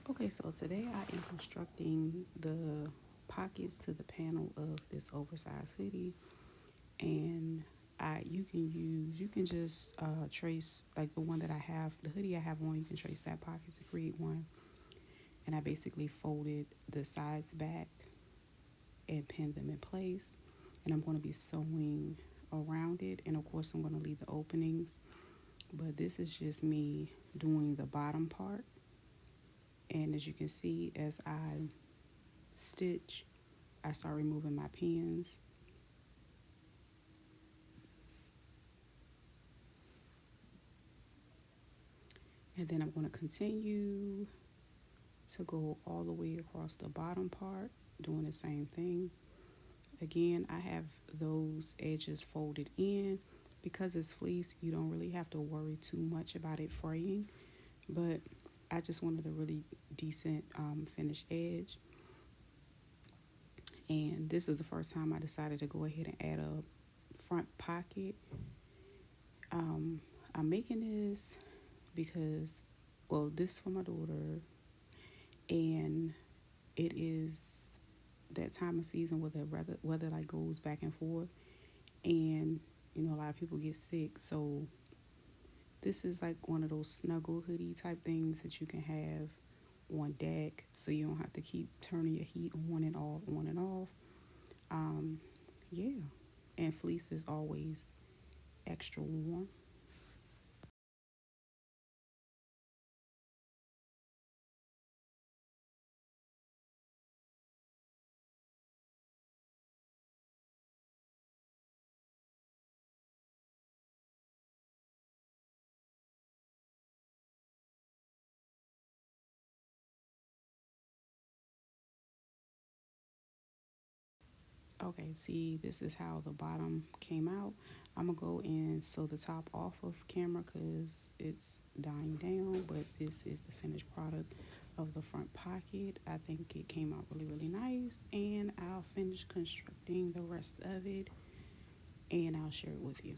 Okay, so today I am constructing the pockets to the panel of this oversized hoodie, and you can just trace like the one that I have, the hoodie I have on. You can trace that pocket to create one, and I basically folded the sides back and pinned them in place, and I'm going to be sewing around it, and of course I'm going to leave the openings, but this is just me doing the bottom part. And as you can see, as I stitch, I start removing my pins. And then I'm going to continue to go all the way across the bottom part, doing the same thing. Again, I have those edges folded in. Because it's fleece, you don't really have to worry too much about it fraying. But I just wanted a really decent finished edge. And this is the first time I decided to go ahead and add a front pocket. I'm making this because, well, this is for my daughter, and it is that time of season where the weather like goes back and forth, and a lot of people get sick. So this is like one of those snuggle hoodie type things that you can have on deck, so you don't have to keep turning your heat on and off, on and off. Um, yeah, and fleece is always extra warm. Okay, see, this is how the bottom came out. I'm gonna go and sew the top off of camera because it's dying down, but this is the finished product of the front pocket. I think it came out really, really nice, and I'll finish constructing the rest of it and I'll share it with you.